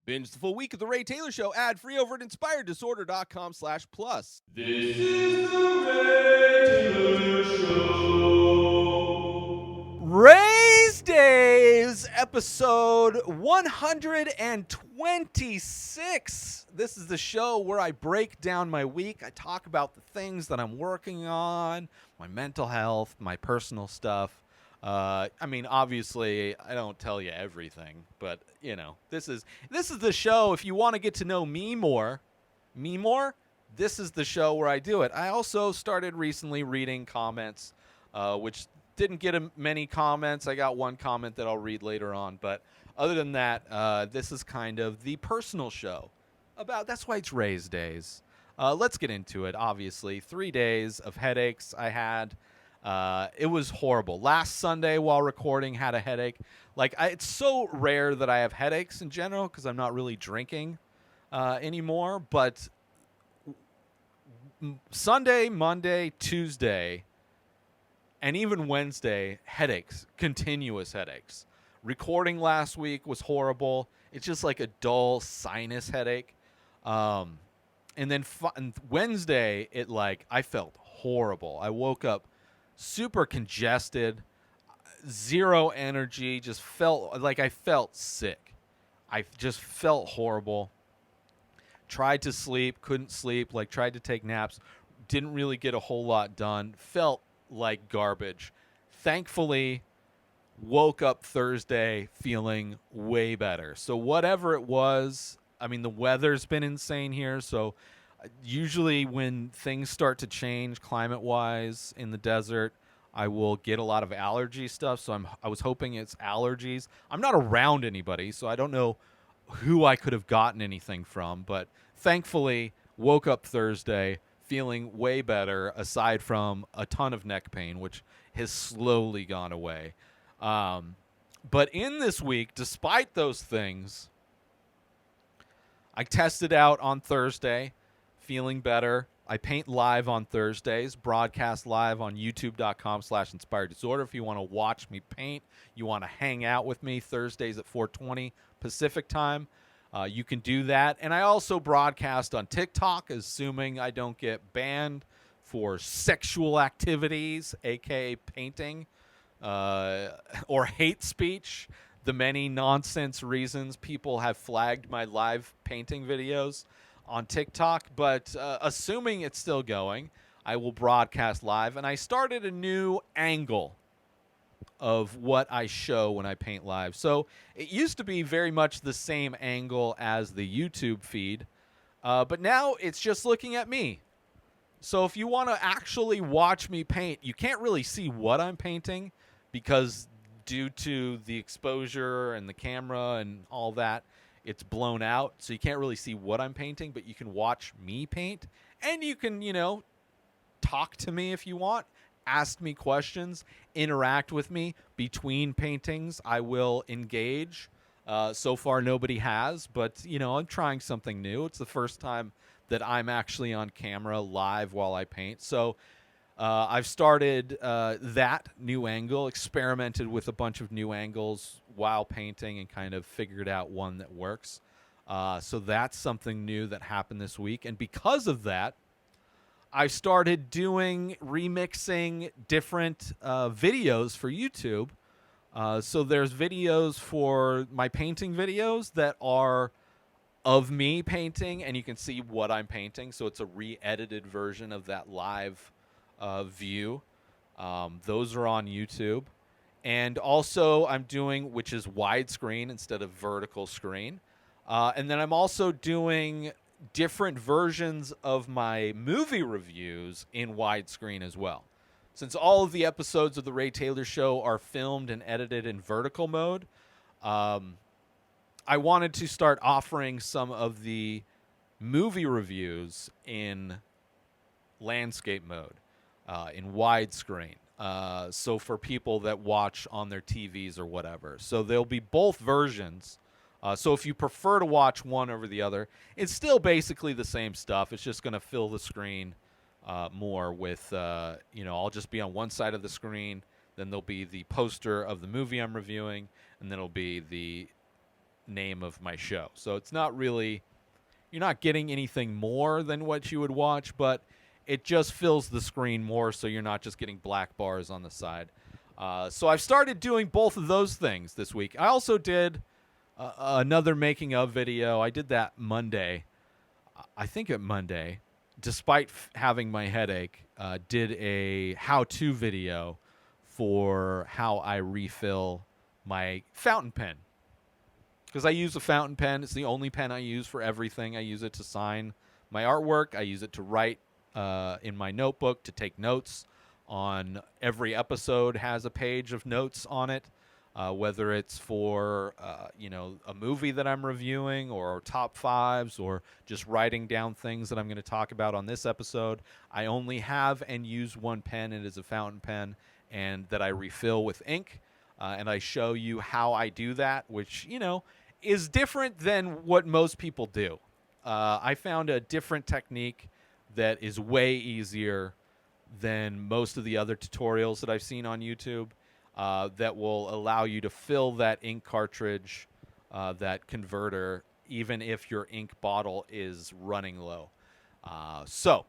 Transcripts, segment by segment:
Binge the full week of The Ray Taylor Show ad-free over at inspireddisorder.com/plus. This is the Ray Taylor Show. Rayz Dayz, episode 126. This is the show where I break down my week. I talk about the things that I'm working on, my mental health, my personal stuff. Obviously, I don't tell you everything, but this is the show. If you want to get to know me more, this is the show where I do it. I also started recently reading comments, which didn't get many comments. I got one comment that I'll read later on, but other than that, this is kind of the personal show. That's why it's Rayz Dayz. Let's get into it. Obviously, 3 days of headaches I had. It was horrible. Last Sunday while recording, had a headache. It's so rare that I have headaches in general because I'm not really drinking anymore. But Sunday, Monday, Tuesday, and even Wednesday, headaches, continuous headaches. Recording last week was horrible. It's just like a dull sinus headache. And then Wednesday, I felt horrible. I woke up super congested, zero energy, just felt like I felt sick. I just felt horrible. Tried to sleep, couldn't sleep, tried to take naps, didn't really get a whole lot done, felt like garbage. Thankfully, woke up Thursday feeling way better. So whatever it was, the weather's been insane here, so usually when things start to change climate-wise in the desert, I will get a lot of allergy stuff, so I was hoping it's allergies. I'm not around anybody, so I don't know who I could have gotten anything from, but thankfully woke up Thursday feeling way better, aside from a ton of neck pain, which has slowly gone away. But in this week, despite those things, I tested out on Thursday, feeling better. I paint live on Thursdays, broadcast live on youtube.com/inspireddisorder. If you want to watch me paint, you want to hang out with me Thursdays at 4:20 Pacific time, you can do that. And I also broadcast on TikTok, assuming I don't get banned for sexual activities, aka painting, or hate speech. The many nonsense reasons people have flagged my live painting videos on TikTok, but assuming it's still going, I will broadcast live. And I started a new angle of what I show when I paint live. So it used to be very much the same angle as the YouTube feed, but now it's just looking at me. So if you want to actually watch me paint, you can't really see what I'm painting because due to the exposure and the camera and all that, it's blown out, so you can't really see what I'm painting, but you can watch me paint, and you can, talk to me if you want, ask me questions, interact with me between paintings. I will engage. So far, nobody has, but, I'm trying something new. It's the first time that I'm actually on camera live while I paint, so I've started that new angle, experimented with a bunch of new angles while painting and kind of figured out one that works. So that's something new that happened this week. And because of that, I started remixing different videos for YouTube. So there's videos for my painting videos that are of me painting, and you can see what I'm painting. So it's a re-edited version of that live view. Those are on YouTube. And also I'm doing, which is widescreen instead of vertical screen. And then I'm also doing different versions of my movie reviews in widescreen as well. Since all of the episodes of The Ray Taylor Show are filmed and edited in vertical mode, I wanted to start offering some of the movie reviews in landscape mode, in widescreen. So for people that watch on their TVs or whatever. So there'll be both versions. So if you prefer to watch one over the other, it's still basically the same stuff. It's just going to fill the screen more with, I'll just be on one side of the screen. Then there'll be the poster of the movie I'm reviewing. And then it'll be the name of my show. So it's not really, you're not getting anything more than what you would watch, but it just fills the screen more, so you're not just getting black bars on the side. So I've started doing both of those things this week. I also did another making of video. I did that Monday. I think at Monday, despite having my headache, did a how-to video for how I refill my fountain pen. Because I use a fountain pen. It's the only pen I use for everything. I use it to sign my artwork. I use it to write in my notebook, to take notes on every episode has a page of notes on it, whether it's for a movie that I'm reviewing or top fives or just writing down things that I'm going to talk about on this episode. I only have and use one pen. It is a fountain pen, and that I refill with ink. And I show you how I do that, which, is different than what most people do. I found a different technique that is way easier than most of the other tutorials that I've seen on YouTube, that will allow you to fill that ink cartridge, that converter, even if your ink bottle is running low. So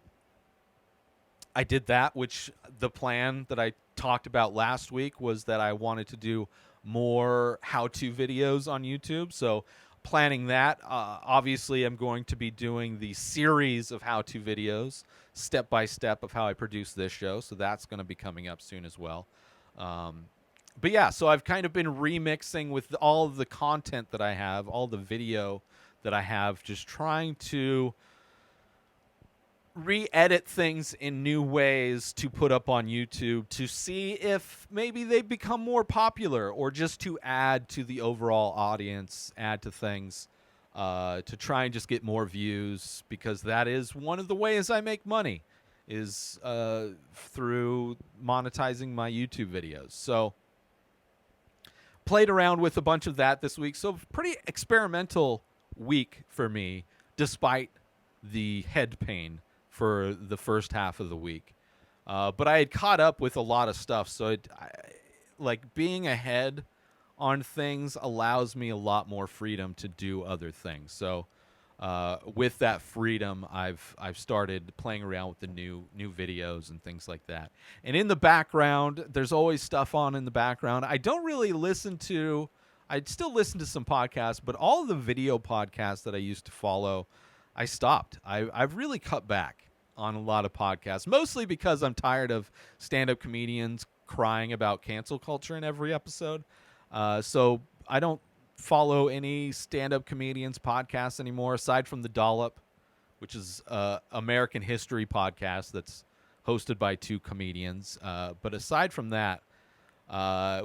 I did that, which the plan that I talked about last week was that I wanted to do more how-to videos on YouTube. So planning that, obviously I'm going to be doing the series of how-to videos, step by step, of how I produce this show. So that's going to be coming up soon as well. But yeah, so I've kind of been remixing with all of the content that I have, all the video that I have, just trying to re-edit things in new ways to put up on YouTube to see if maybe they become more popular, or just to add to the overall audience, add to things, to try and just get more views, because that is one of the ways I make money, is through monetizing my YouTube videos. So played around with a bunch of that this week. So pretty experimental week for me, despite the head pain for the first half of the week. But I had caught up with a lot of stuff. So like being ahead on things allows me a lot more freedom to do other things. So with that freedom, I've started playing around with the new videos and things like that. And in the background, there's always stuff on in the background. I don't really I still listen to some podcasts, but all of the video podcasts that I used to follow, I stopped. I've really cut back on a lot of podcasts, mostly because I'm tired of stand-up comedians crying about cancel culture in every episode. So I don't follow any stand-up comedians podcasts anymore, aside from The Dollop, which is American history podcast that's hosted by two comedians. But aside from that,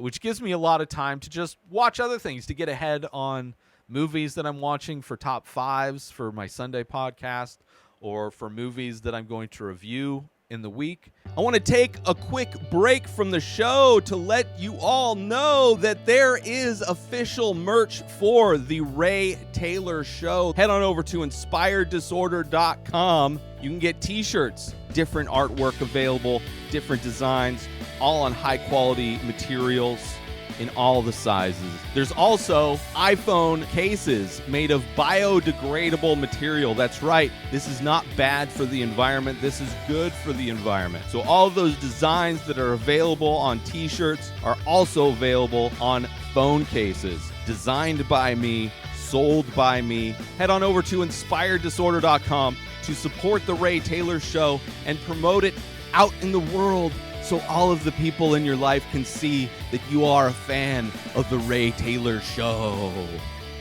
which gives me a lot of time to just watch other things, to get ahead on movies that I'm watching for top fives for my Sunday podcast, or for movies that I'm going to review in the week. I want to take a quick break from the show to let you all know that there is official merch for the Ray Taylor Show. Head on over to inspireddisorder.com. You can get t-shirts, different artwork available, different designs, all on high quality materials in all the sizes. There's also iPhone cases made of biodegradable material. That's right. This is not bad for the environment. This is good for the environment. So all of those designs that are available on t-shirts are also available on phone cases. Designed by me, sold by me. Head on over to inspireddisorder.com to support the Ray Taylor Show and promote it out in the world, so all of the people in your life can see that you are a fan of the Ray Taylor Show.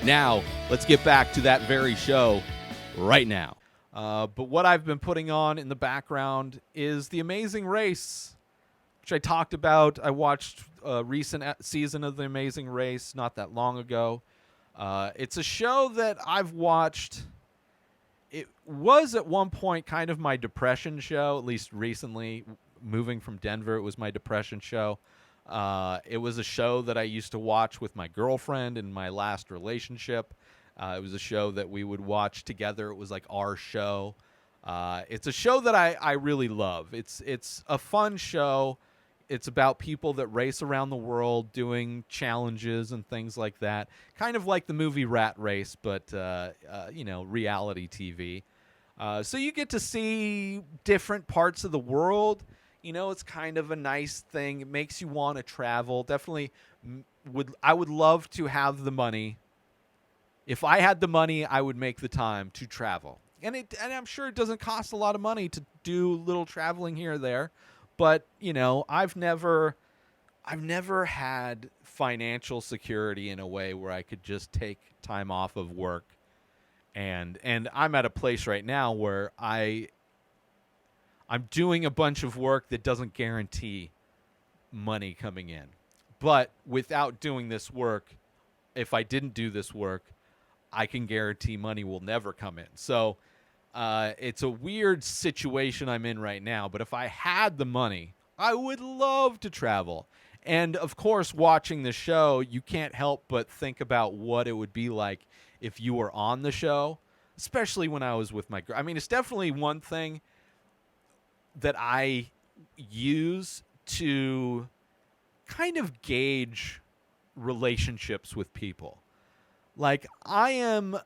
Now, let's get back to that very show right now. But what I've been putting on in the background is The Amazing Race, which I talked about. I watched a recent season of The Amazing Race not that long ago. It's a show that I've watched. It was at one point kind of my depression show, at least recently. Moving from Denver, it was my depression show. It was a show that I used to watch with my girlfriend in my last relationship. It was a show that we would watch together. It was like our show. It's a show that I really love. It's a fun show. It's about people that race around the world doing challenges and things like that. Kind of like the movie Rat Race, but reality TV. So you get to see different parts of the world. It's kind of a nice thing. It makes you want to travel. Definitely I would love to have the money. If I had the money, I would make the time to travel. And I'm sure it doesn't cost a lot of money to do little traveling here or there. But, I've never had financial security in a way where I could just take time off of work. And I'm at a place right now where I'm doing a bunch of work that doesn't guarantee money coming in. But without doing this work, if I didn't do this work, I can guarantee money will never come in. So it's a weird situation I'm in right now. But if I had the money, I would love to travel. And, of course, watching the show, you can't help but think about what it would be like if you were on the show, especially when I was with my girl. I mean, it's definitely one thing that I use to kind of gauge relationships with people. Like, I am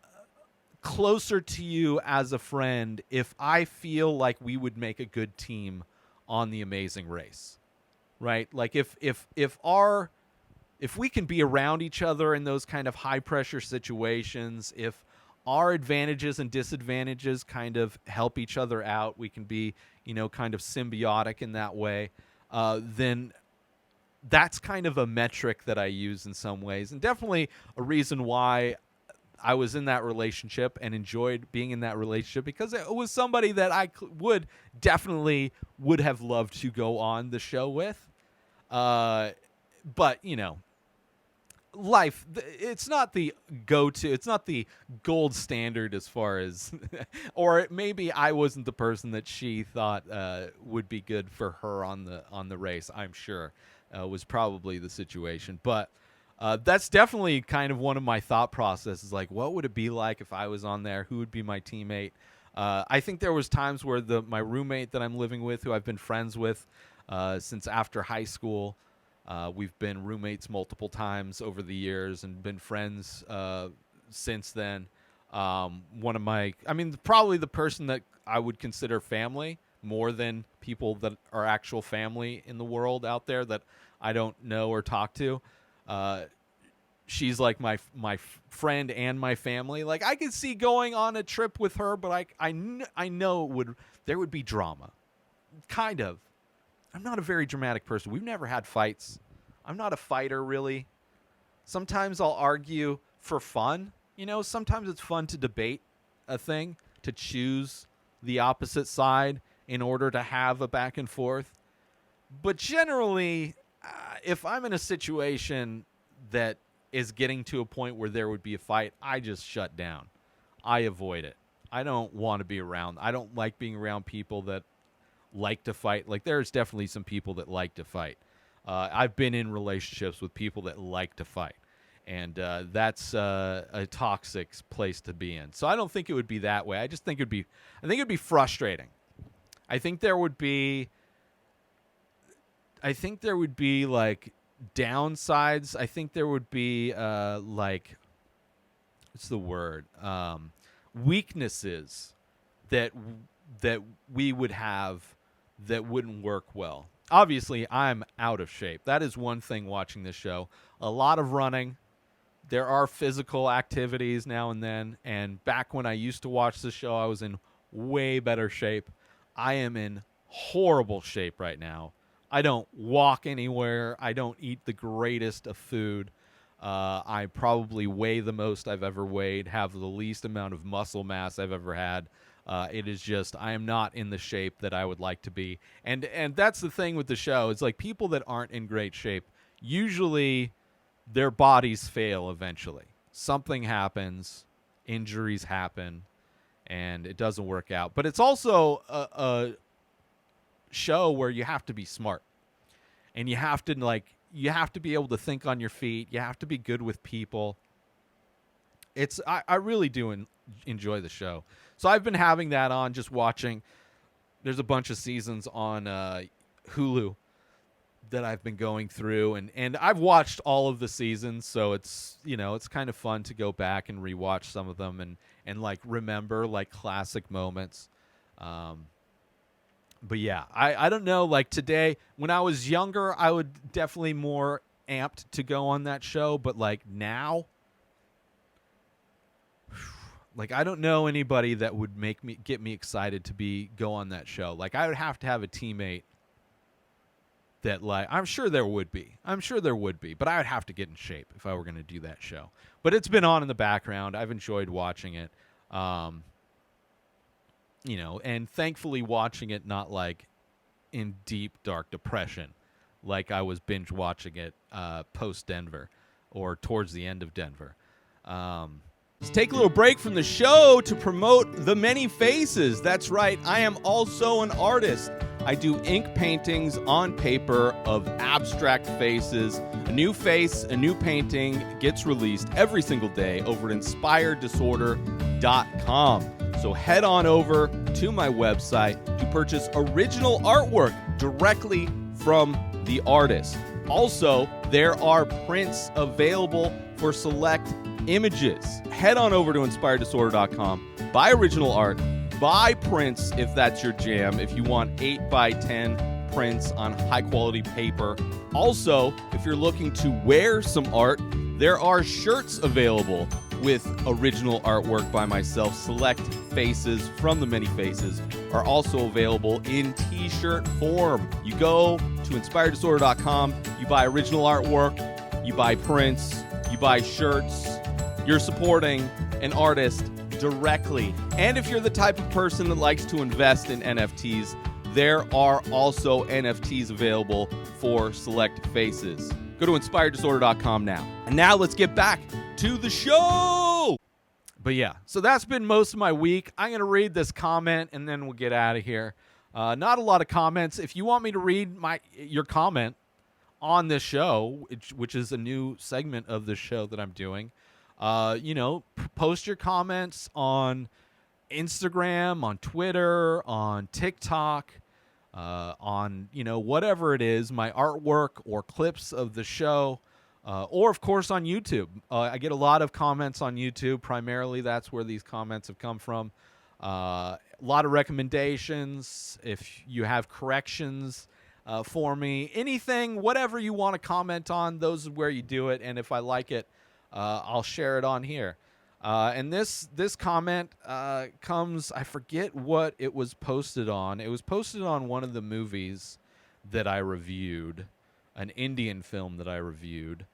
closer to you as a friend if I feel like we would make a good team on The Amazing Race, right? Like, if we can be around each other in those kind of high pressure situations, if our advantages and disadvantages kind of help each other out, we can be, kind of symbiotic in that way, then that's kind of a metric that I use in some ways, and definitely a reason why I was in that relationship and enjoyed being in that relationship, because it was somebody that I would have loved to go on the show with. But, life, it's not the go-to, it's not the gold standard as far as, or maybe I wasn't the person that she thought would be good for her on the race. I'm sure was probably the situation, but that's definitely kind of one of my thought processes. Like, what would it be like if I was on there? Who would be my teammate? I think there was times where my roommate that I'm living with, who I've been friends with since after high school. We've been roommates multiple times over the years and been friends since then. Probably the person that I would consider family more than people that are actual family in the world out there that I don't know or talk to. She's like my friend and my family. Like, I could see going on a trip with her, but I know there would be drama. Kind of. I'm not a very dramatic person. We've never had fights. I'm not a fighter, really. Sometimes I'll argue for fun. Sometimes it's fun to debate a thing, to choose the opposite side in order to have a back and forth. But generally, if I'm in a situation that is getting to a point where there would be a fight, I just shut down. I avoid it. I don't want to be around. I don't like being around people that like to fight. Like, there's definitely some people that like to fight. I've been in relationships with people that like to fight, and that's a toxic place to be in. So I don't think it would be that way. I think it'd be frustrating. I think there would be like downsides. I think there would be what's the word? Weaknesses that we would have that wouldn't work well. Obviously, I'm out of shape. That is one thing watching this show. A lot of running. There are physical activities now and then. And back when I used to watch the show, I was in way better shape. I am in horrible shape right now. I don't walk anywhere. I don't eat the greatest of food. I probably weigh the most I've ever weighed, have the least amount of muscle mass I've ever had. It is just, I am not in the shape that I would like to be. And that's the thing with the show. It's like, people that aren't in great shape, usually their bodies fail eventually. Something happens, injuries happen, and it doesn't work out. But it's also a show where you have to be smart. And you have to be able to think on your feet. You have to be good with people. I really do enjoy the show. So I've been having that on, just watching. There's a bunch of seasons on Hulu that I've been going through, and I've watched all of the seasons, so it's it's kind of fun to go back and rewatch some of them and like remember like classic moments. But yeah, I don't know, like today when I was younger, I would definitely more amped to go on that show, but like now, like I don't know anybody that would get me excited to go on that show. Like I would have to have a teammate that like I'm sure there would be, but I would have to get in shape if I were going to do that show. But it's been on in the background. I've enjoyed watching it. And thankfully watching it not like in deep dark depression like I was binge watching it post Denver or towards the end of Denver. Let's take a little break from the show to promote The Many Faces. That's right, I am also an artist. I do ink paintings on paper of abstract faces. A new face, a new painting gets released every single day over at inspireddisorder.com. So head on over to my website to purchase original artwork directly from the artist. Also, there are prints available for select images. Head on over to inspireddisorder.com, buy original art, buy prints if that's your jam, if you want 8x10 prints on high quality paper. Also, if you're looking to wear some art, there are shirts available with original artwork by myself. Select faces from The Many Faces are also available in t-shirt form. You go to inspireddisorder.com, you buy original artwork, you buy prints, you buy shirts. You're supporting an artist directly. And if you're the type of person that likes to invest in NFTs, there are also NFTs available for select faces. Go to inspireddisorder.com now. And now let's get back to the show. But yeah, so that's been most of my week. I'm going to read this comment and then we'll get out of here. Not a lot of comments. If you want me to read your comment on this show, which is a new segment of the show that I'm doing, post your comments on Instagram, on Twitter, on TikTok, on, whatever it is, my artwork or clips of the show, or of course on YouTube. I get a lot of comments on YouTube. Primarily, that's where these comments have come from. A lot of recommendations. If you have corrections for me, anything, whatever you want to comment on, those are where you do it. And if I like it, I'll share it on here. And this comment comes, I forget what it was posted on. It was posted on one of the movies that I reviewed, an Indian film that I reviewed,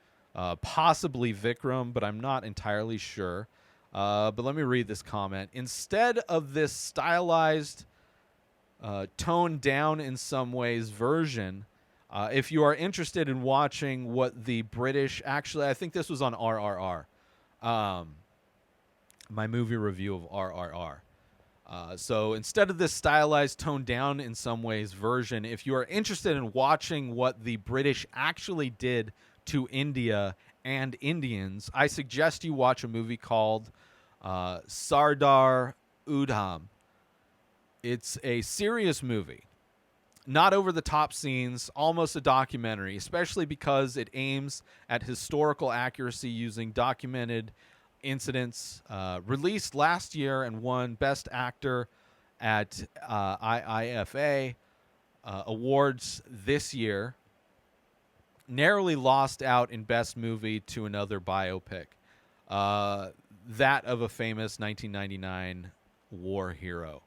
possibly Vikram, but I'm not entirely sure. But let me read this comment. Instead of this stylized, toned down in some ways version, if you are interested in watching what the British, actually, I think this was on RRR, my movie review of RRR. So instead of this stylized, toned down in some ways version, if you are interested in watching what the British actually did to India and Indians, I suggest you watch a movie called Sardar Udham. It's a serious movie. Not over-the-top scenes, almost a documentary, especially because it aims at historical accuracy using documented incidents. Released last year and won Best Actor at IIFA awards this year. Narrowly lost out in Best Movie to another biopic, that of a famous 1999 war hero.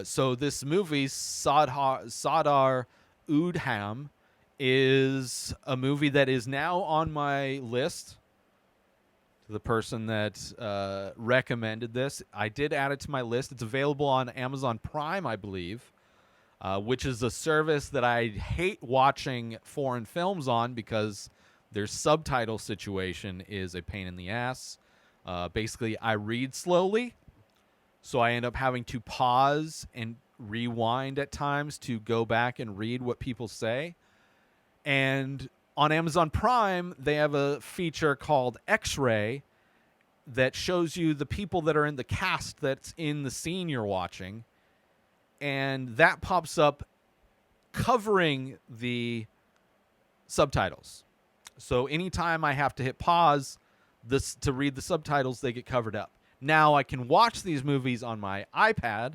So this movie, Sardar Udham, is a movie that is now on my list. The person that recommended this, I did add it to my list. It's available on Amazon Prime, I believe, which is a service that I hate watching foreign films on because their subtitle situation is a pain in the ass. Basically, I read slowly, so I end up having to pause and rewind at times to go back and read what people say. And on Amazon Prime, they have a feature called X-Ray that shows you the people that are in the cast that's in the scene you're watching. And that pops up covering the subtitles. So anytime I have to hit pause to read the subtitles, they get covered up. Now I can watch these movies on my iPad,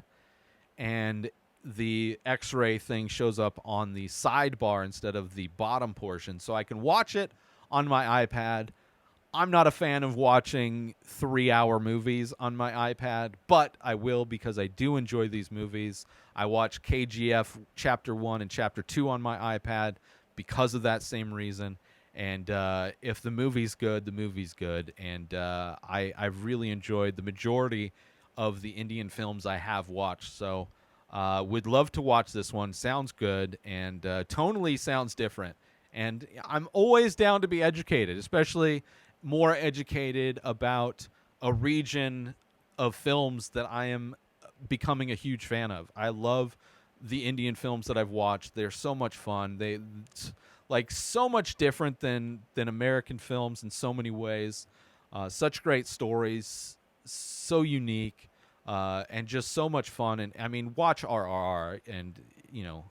and the X-ray thing shows up on the sidebar instead of the bottom portion. So I can watch it on my iPad. I'm not a fan of watching 3-hour movies on my iPad, but I will because I do enjoy these movies. I watch KGF Chapter 1 and Chapter 2 on my iPad because of that same reason. And if the movie's good, the movie's good. And I've really enjoyed the majority of the Indian films I have watched. So would love to watch this one. Sounds good, and tonally sounds different. And I'm always down to be educated, especially more educated about a region of films that I am becoming a huge fan of. I love the Indian films that I've watched. They're so much fun. It's like so much different than American films in so many ways. Such great stories, so unique, and just so much fun. And I mean, watch RRR, and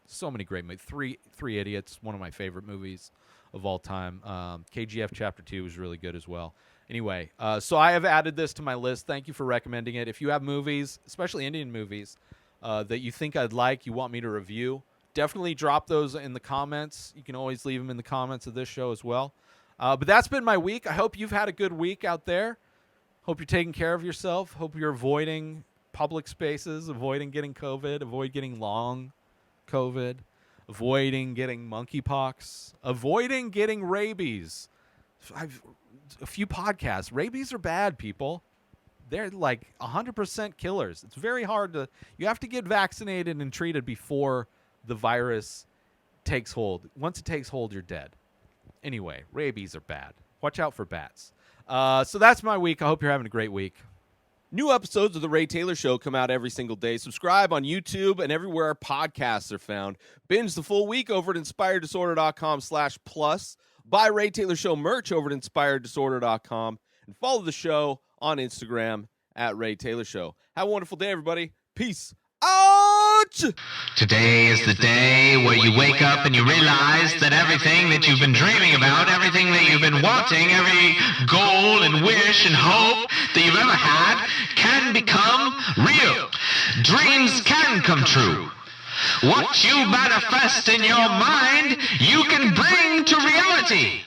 so many great movies. Three Idiots, one of my favorite movies of all time. KGF Chapter 2 was really good as well. Anyway, so I have added this to my list. Thank you for recommending it. If you have movies, especially Indian movies, that you think I'd like, you want me to review, definitely drop those in the comments. You can always leave them in the comments of this show as well. But that's been my week. I hope you've had a good week out there. Hope you're taking care of yourself. Hope you're avoiding public spaces, avoiding getting COVID, avoid getting long COVID, avoiding getting monkeypox, avoiding getting rabies. I've a few podcasts. Rabies are bad, people. They're like 100% killers. It's very hard you have to get vaccinated and treated before the virus takes hold. Once it takes hold, you're dead. Anyway, rabies are bad. Watch out for bats. So that's my week. I hope you're having a great week. New episodes of The Ray Taylor Show come out every single day. Subscribe on YouTube and everywhere our podcasts are found. Binge the full week over at inspireddisorder.com/plus. Buy Ray Taylor Show merch over at inspireddisorder.com. And follow the show on Instagram at Ray Taylor Show. Have a wonderful day, everybody. Peace out! Today is the day where you wake up and you realize that everything that you've been dreaming about, everything that you've been wanting, every goal and wish and hope that you've ever had can become real. Dreams can come true. What you manifest in your mind, you can bring to reality.